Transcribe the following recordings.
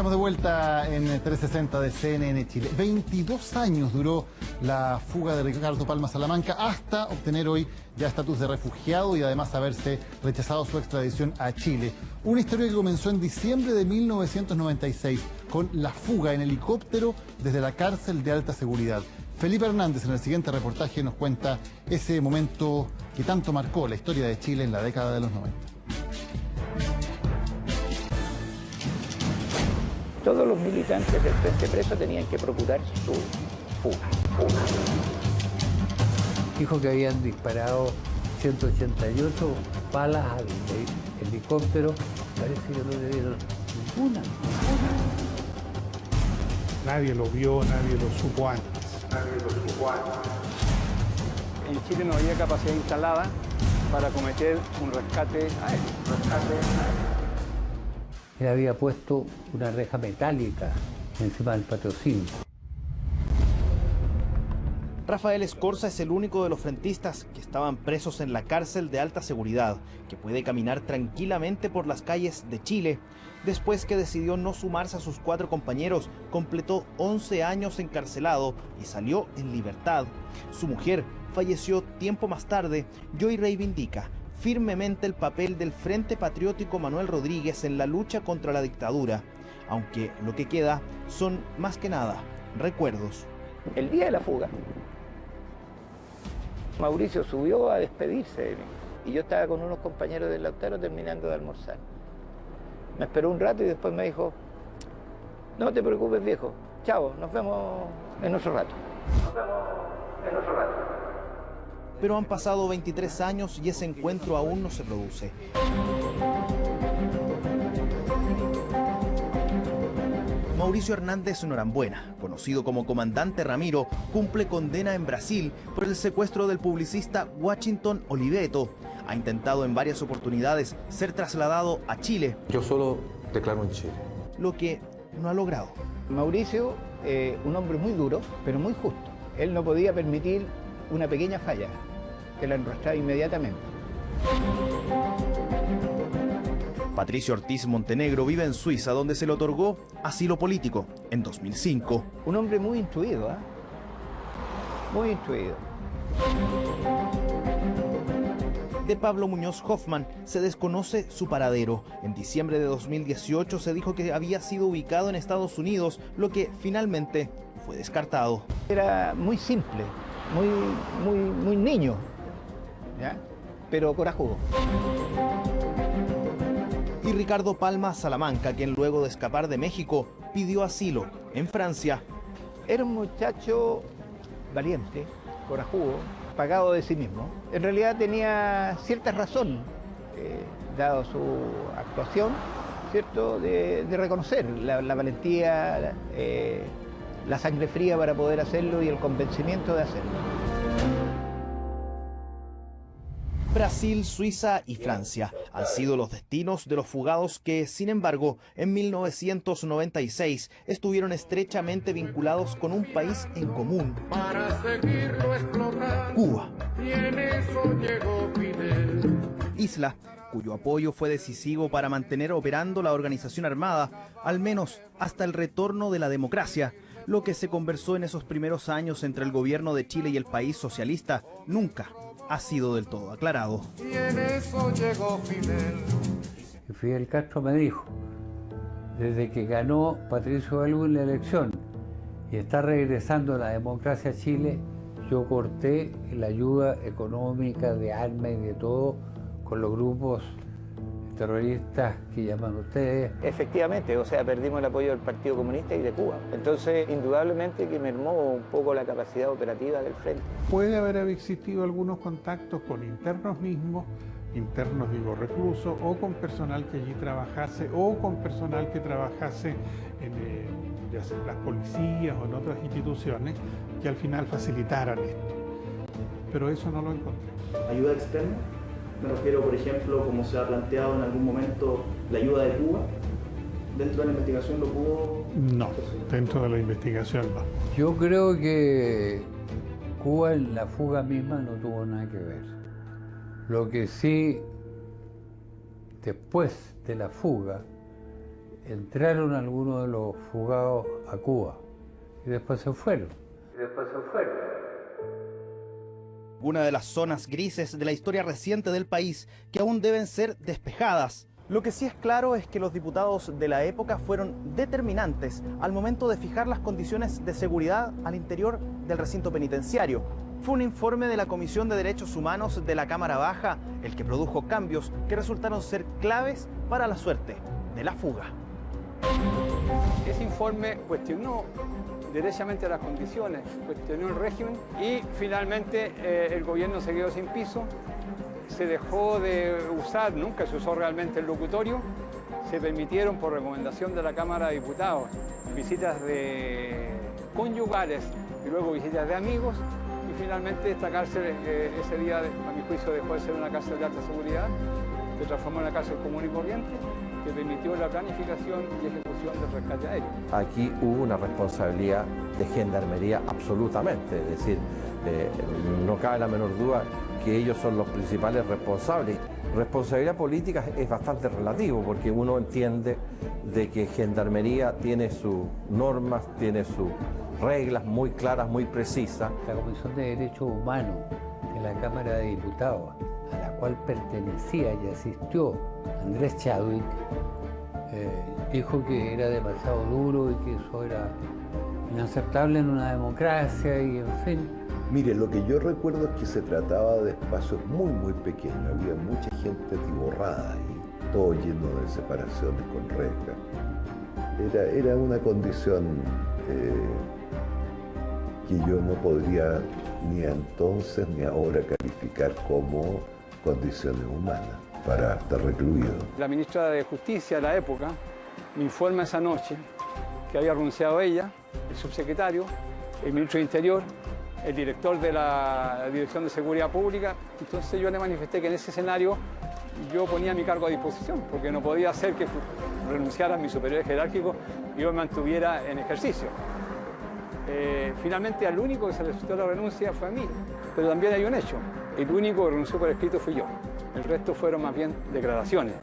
Estamos de vuelta en 360 de CNN Chile. 22 años duró la fuga de Ricardo Palma Salamanca hasta obtener hoy ya estatus de refugiado y además haberse rechazado su extradición a Chile. Una historia que comenzó en diciembre de 1996 con la fuga en helicóptero desde la cárcel de alta seguridad. Felipe Hernández en el siguiente reportaje nos cuenta ese momento que tanto marcó la historia de Chile en la década de los 90. Todos los militantes del Frente Preso tenían que procurar su fuga. Dijo que habían disparado 188 balas al helicóptero. Parece que no le dieron ninguna. Nadie lo vio, nadie lo supo antes. En Chile no había capacidad instalada para cometer un rescate aéreo. Él había puesto una reja metálica encima del patrocinio. Rafael Escorza es el único de los frentistas que estaban presos en la cárcel de alta seguridad, que puede caminar tranquilamente por las calles de Chile. Después que decidió no sumarse a sus 4 compañeros, completó 11 años encarcelado y salió en libertad. Su mujer falleció tiempo más tarde y hoy reivindica firmemente el papel del Frente Patriótico Manuel Rodríguez en la lucha contra la dictadura, aunque lo que queda son más que nada recuerdos. El día de la fuga, Mauricio subió a despedirse de mí y yo estaba con unos compañeros del Lautaro terminando de almorzar. Me esperó un rato y después me dijo: no te preocupes, viejo, chao, nos vemos en otro rato. Pero han pasado 23 años y ese encuentro aún no se produce. Mauricio Hernández Norambuena, conocido como Comandante Ramiro, cumple condena en Brasil por el secuestro del publicista Washington Oliveto. Ha intentado en varias oportunidades ser trasladado a Chile. Yo solo declaro en Chile. Lo que no ha logrado. Mauricio, un hombre muy duro, pero muy justo. Él no podía permitir una pequeña falla, que la enrostraba inmediatamente. Patricio Ortiz Montenegro vive en Suiza, donde se le otorgó asilo político en 2005. Un hombre muy instruido, ¿eh? Muy instruido. De Pablo Muñoz Hoffman se desconoce su paradero. En diciembre de 2018 se dijo que había sido ubicado en Estados Unidos, lo que finalmente fue descartado. Era muy simple, muy niño, ¿ya? Pero corajudo. Y Ricardo Palma Salamanca, quien luego de escapar de México pidió asilo en Francia. Era un muchacho valiente, corajudo, pagado de sí mismo. En realidad tenía cierta razón, dado su actuación, ¿cierto?, de reconocer la valentía, la sangre fría para poder hacerlo y el convencimiento de hacerlo. Brasil, Suiza y Francia han sido los destinos de los fugados que, sin embargo, en 1996 estuvieron estrechamente vinculados con un país en común: Cuba. Isla cuyo apoyo fue decisivo para mantener operando la organización armada, al menos hasta el retorno de la democracia. Lo que se conversó en esos primeros años entre el gobierno de Chile y el país socialista nunca ha sido del todo aclarado. Y Fidel Castro me dijo, desde que ganó Patricio Aylwin la elección y está regresando la democracia a Chile, yo corté la ayuda económica de armas y de todo con los grupos terroristas que llaman ustedes. Efectivamente, o sea, perdimos el apoyo del Partido Comunista y de Cuba. Entonces, indudablemente que mermó un poco la capacidad operativa del frente. Puede haber existido algunos contactos con internos mismos, internos digo reclusos, o con personal que allí trabajase, o con personal que trabajase en ya sea las policías o en otras instituciones que al final facilitaran esto. Pero eso no lo encontré. ¿Ayuda externa? Me refiero, por ejemplo, como se ha planteado en algún momento, la ayuda de Cuba. ¿Dentro de la investigación lo pudo...? No, dentro de la investigación no. Yo creo que Cuba en la fuga misma no tuvo nada que ver. Lo que sí, después de la fuga, entraron algunos de los fugados a Cuba y después se fueron. Una de las zonas grises de la historia reciente del país que aún deben ser despejadas. Lo que sí es claro es que los diputados de la época fueron determinantes al momento de fijar las condiciones de seguridad al interior del recinto penitenciario. Fue un informe de la Comisión de Derechos Humanos de la Cámara Baja el que produjo cambios que resultaron ser claves para la suerte de la fuga. Ese informe cuestionó derechamente las condiciones, cuestionó el régimen y finalmente el gobierno se quedó sin piso. Se dejó de usar, nunca se usó realmente el locutorio, se permitieron por recomendación de la Cámara de Diputados visitas de conyugales y luego visitas de amigos y finalmente esta cárcel ese día a mi juicio dejó de ser una cárcel de alta seguridad, se transformó en una cárcel común y corriente que permitió la planificación y ejecución del rescate aéreo. Aquí hubo una responsabilidad de gendarmería absolutamente, es decir, no cabe la menor duda que ellos son los principales responsables. Responsabilidad política es bastante relativo porque uno entiende de que Gendarmería tiene sus normas, tiene sus reglas muy claras, muy precisas. La Comisión de Derechos Humanos de la Cámara de Diputados, a la cual pertenecía y asistió Andrés Chadwick, dijo que era demasiado duro y que eso era inaceptable en una democracia y en fin. Mire, lo que yo recuerdo es que se trataba de espacios muy pequeños, había mucha gente atiborrada y todo lleno de separaciones con rejas. Era una condición que yo no podría ni entonces ni ahora calificar como condiciones humanas para estar recluido. La ministra de Justicia de la época me informa esa noche que había renunciado ella, el subsecretario, el ministro de Interior, el director de la Dirección de Seguridad Pública. Entonces yo le manifesté que en ese escenario yo ponía mi cargo a disposición, porque no podía ser que renunciaran mis superiores jerárquicos y yo me mantuviera en ejercicio. Finalmente al único que se le solicitó la renuncia fue a mí, pero también hay un hecho. El único que renunció por escrito fui yo. El resto fueron más bien declaraciones.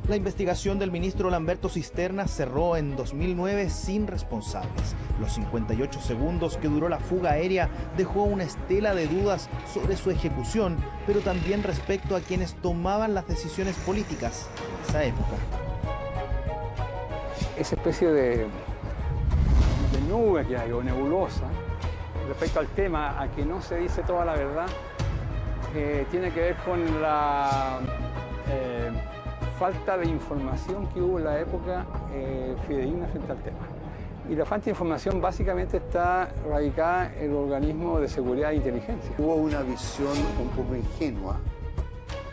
La investigación del ministro Lamberto Cisterna cerró en 2009 sin responsables. Los 58 segundos que duró la fuga aérea dejó una estela de dudas sobre su ejecución, pero también respecto a quienes tomaban las decisiones políticas en esa época. Esa especie de nube que hay, o nebulosa, respecto al tema, a que no se dice toda la verdad, tiene que ver con la falta de información que hubo en la época fidedigna frente al tema. Y la falta de información básicamente está radicada en el organismo de seguridad e inteligencia. Hubo una visión un poco ingenua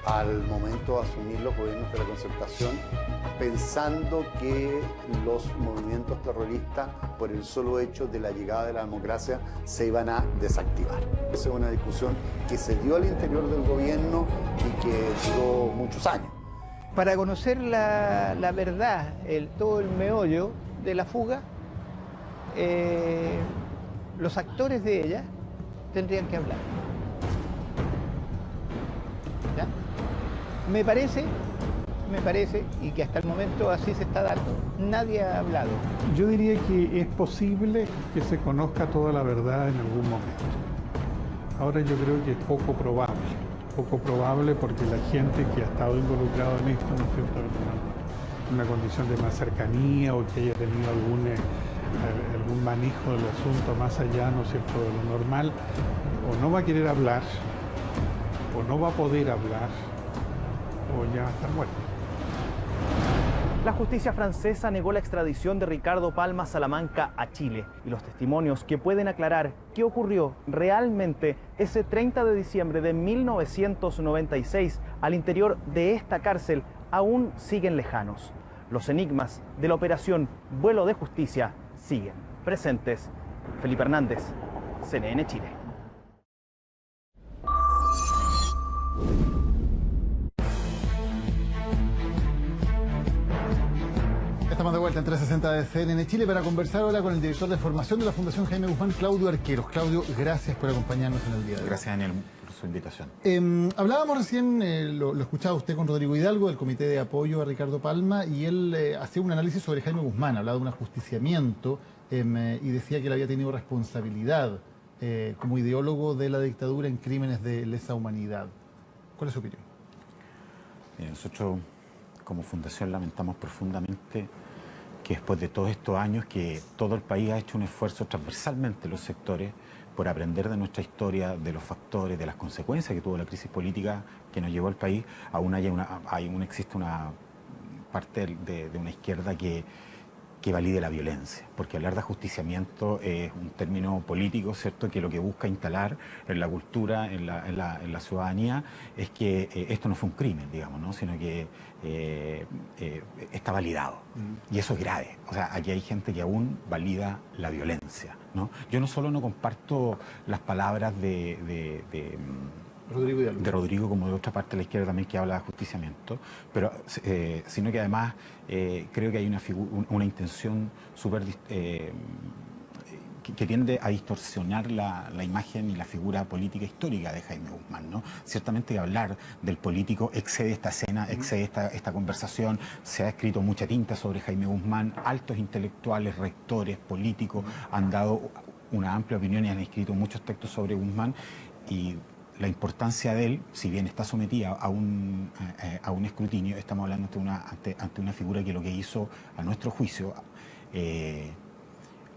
al momento de asumir los gobiernos de la Concertación, pensando que los movimientos terroristas, por el solo hecho de la llegada de la democracia, se iban a desactivar. Esa es una discusión que se dio al interior del gobierno y que duró muchos años. Para conocer la verdad, todo el meollo de la fuga, los actores de ella tendrían que hablar. ¿Ya? Me parece, y que hasta el momento así se está dando, nadie ha hablado. Yo diría que es posible que se conozca toda la verdad en algún momento. Ahora yo creo que es poco probable porque la gente que ha estado involucrada en esto, ¿no es cierto?, una condición de más cercanía o que haya tenido algún manejo del asunto más allá, ¿no es cierto?, de lo normal, o no va a querer hablar, o no va a poder hablar, o ya va a estar muerto. La justicia francesa negó la extradición de Ricardo Palma Salamanca a Chile y los testimonios que pueden aclarar qué ocurrió realmente ese 30 de diciembre de 1996 al interior de esta cárcel aún siguen lejanos. Los enigmas de la operación Vuelo de Justicia siguen presentes. Felipe Hernández, CNN Chile. Estamos de vuelta en 360 de CNN Chile para conversar ahora con el director de formación de la Fundación Jaime Guzmán, Claudio Arqueros. Claudio, gracias por acompañarnos en el día de hoy. Gracias, Daniel. su invitación. Hablábamos recién, lo escuchaba usted con Rodrigo Hidalgo, del Comité de Apoyo a Ricardo Palma, y él hacía un análisis sobre Jaime Guzmán, hablaba de un ajusticiamiento y decía que él había tenido responsabilidad como ideólogo de la dictadura en crímenes de lesa humanidad. ¿Cuál es su opinión? Nosotros como fundación lamentamos profundamente que después de todos estos años que todo el país ha hecho un esfuerzo transversalmente, los sectores, por aprender de nuestra historia, de los factores, de las consecuencias que tuvo la crisis política que nos llevó al país, aún existe una parte de una izquierda que valide la violencia, porque hablar de ajusticiamiento es un término político, ¿cierto?, que lo que busca instalar en la cultura, en la ciudadanía, es que esto no fue un crimen, digamos, ¿no?, sino que está validado. Y eso es grave. O sea, aquí hay gente que aún valida la violencia, ¿no? Yo no solo no comparto las palabras de Rodrigo, como de otra parte de la izquierda también que habla de ajusticiamiento, pero sino que además creo que hay una intención súper que tiende a distorsionar la imagen y la figura política histórica de Jaime Guzmán, ¿no? Ciertamente que hablar del político excede esta escena, excede esta conversación. Se ha escrito mucha tinta sobre Jaime Guzmán, altos intelectuales, rectores, políticos han dado una amplia opinión y han escrito muchos textos sobre Guzmán, y la importancia de él, si bien está sometida a un escrutinio, estamos hablando ante una figura que lo que hizo, a nuestro juicio,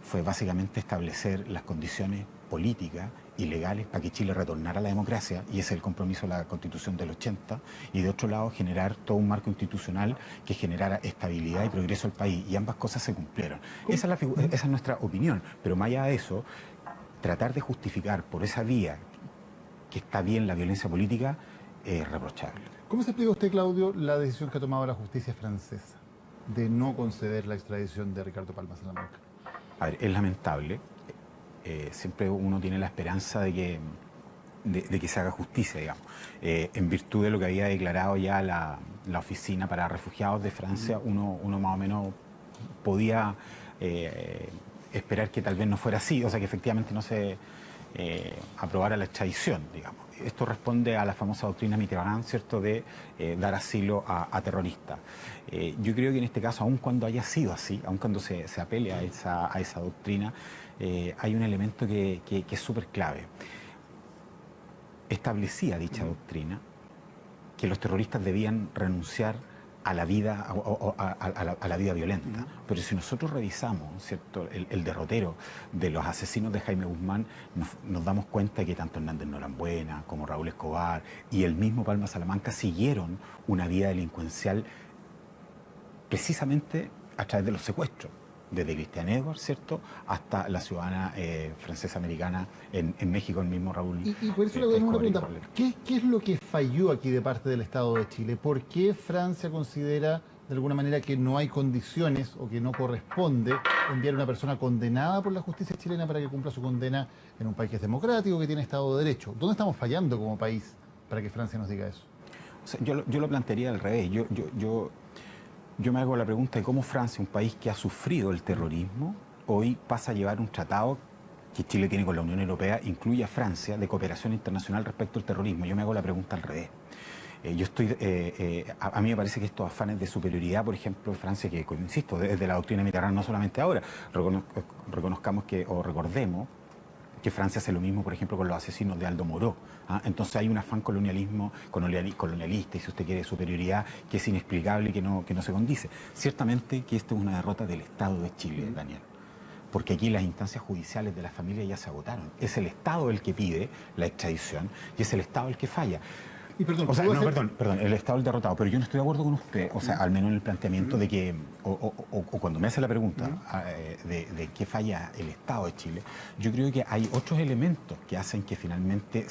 fue básicamente establecer las condiciones políticas y legales para que Chile retornara a la democracia, y ese es el compromiso de la Constitución del 80, y de otro lado generar todo un marco institucional que generara estabilidad y progreso al país, y ambas cosas se cumplieron. Esa es nuestra opinión, pero más allá de eso, tratar de justificar por esa vía que está bien la violencia política es reprochable. ¿Cómo se explica usted, Claudio, la decisión que ha tomado la justicia francesa de no conceder la extradición de Ricardo Palma Salamanca? A ver, es lamentable. Siempre uno tiene la esperanza de que se haga justicia, digamos. En virtud de lo que había declarado ya la Oficina para Refugiados de Francia, uno más o menos podía esperar que tal vez no fuera así, o sea, que efectivamente no se aprobara la extradición, digamos. Esto responde a la famosa doctrina Mitterrand, ¿cierto?, de dar asilo a terroristas. Yo creo que en este caso, aun cuando haya sido así, aun cuando se apele a esa doctrina, hay un elemento que es súper clave. Establecía dicha doctrina que los terroristas debían renunciar a la vida, a la vida violenta. Pero si nosotros revisamos, ¿cierto?, el derrotero de los asesinos de Jaime Guzmán, nos damos cuenta que tanto Hernández Norambuena como Raúl Escobar y el mismo Palma Salamanca siguieron una vida delincuencial precisamente a través de los secuestros, desde Christian Edwards, ¿cierto?, hasta la ciudadana francesa-americana en México, el mismo Raúl. Y por eso le voy a una pregunta. ¿Qué es lo que falló aquí de parte del Estado de Chile? ¿Por qué Francia considera de alguna manera que no hay condiciones o que no corresponde enviar a una persona condenada por la justicia chilena para que cumpla su condena en un país que es democrático, que tiene Estado de Derecho? ¿Dónde estamos fallando como país para que Francia nos diga eso? O sea, yo lo plantearía al revés. Yo me hago la pregunta de cómo Francia, un país que ha sufrido el terrorismo, hoy pasa a llevar un tratado que Chile tiene con la Unión Europea, incluye a Francia, de cooperación internacional respecto al terrorismo. Yo me hago la pregunta al revés. A mí me parece que estos afanes de superioridad, por ejemplo, de Francia, que, insisto, desde la doctrina Mitterrand, no solamente ahora, recordemos que Francia hace lo mismo, por ejemplo, con los asesinos de Aldo Moro. Entonces hay un afán colonialista y, si usted quiere, superioridad, que es inexplicable y que no se condice. Ciertamente que esta es una derrota del Estado de Chile, Daniel, porque aquí las instancias judiciales de la familia ya se agotaron. Es el Estado el que pide la extradición y es el Estado el que falla. Y perdón, o sea, perdón, el Estado el derrotado, pero yo no estoy de acuerdo con usted, o sea, al menos en el planteamiento de que, o cuando me hace la pregunta de qué falla el Estado de Chile, yo creo que hay otros elementos que hacen que finalmente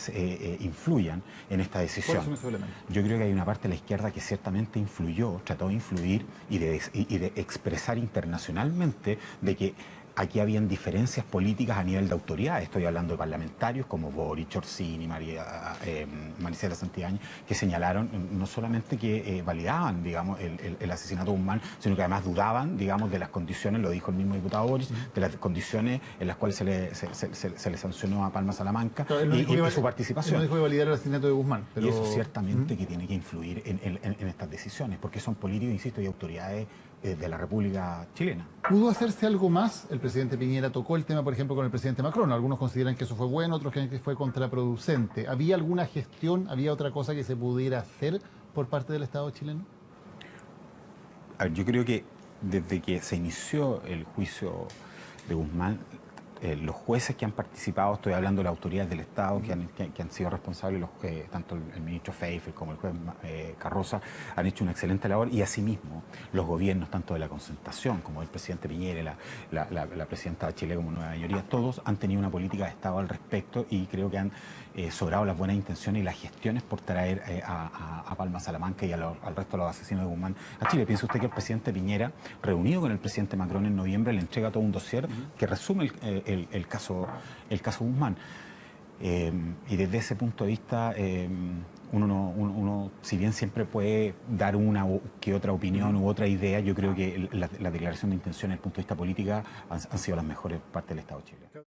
influyan en esta decisión. ¿Cuáles son esos elementos? Yo creo que hay una parte de la izquierda que ciertamente influyó, trató de influir y de expresar internacionalmente de que aquí habían diferencias políticas a nivel de autoridad. Estoy hablando de parlamentarios como Boric, Orsini, Maricela Santibáñez, que señalaron no solamente que validaban, digamos, el asesinato de Guzmán, sino que además dudaban, digamos, de las condiciones, lo dijo el mismo diputado Boric, de las condiciones en las cuales se le sancionó a Palma Salamanca y su participación. Él no dijo de validar el asesinato de Guzmán. Y eso ciertamente que tiene que influir en estas decisiones, porque son políticos, insisto, y autoridades de la República Chilena. ¿Pudo hacerse algo más? El presidente Piñera tocó el tema, por ejemplo, con el presidente Macron. Algunos consideran que eso fue bueno, otros creen que fue contraproducente. ¿Había alguna gestión, había otra cosa que se pudiera hacer por parte del Estado chileno? A ver, yo creo que desde que se inició el juicio de Guzmán, los jueces que han participado, estoy hablando de las autoridades del Estado que han sido responsables, tanto el ministro Pfeiffer como el juez Carroza, han hecho una excelente labor, y asimismo los gobiernos, tanto de la Concertación como el presidente Piñera, la presidenta de Chile como nueva mayoría, todos han tenido una política de Estado al respecto, y creo que han sobrado las buenas intenciones y las gestiones por traer a Palma Salamanca y al resto de los asesinos de Guzmán a Chile. Piensa usted que el presidente Piñera, reunido con el presidente Macron en noviembre, le entrega todo un dossier que resume el caso Guzmán. Y desde ese punto de vista, uno, si bien siempre puede dar una que otra opinión u otra idea, yo creo que la declaración de intención desde el punto de vista política han sido las mejores partes del Estado chileno.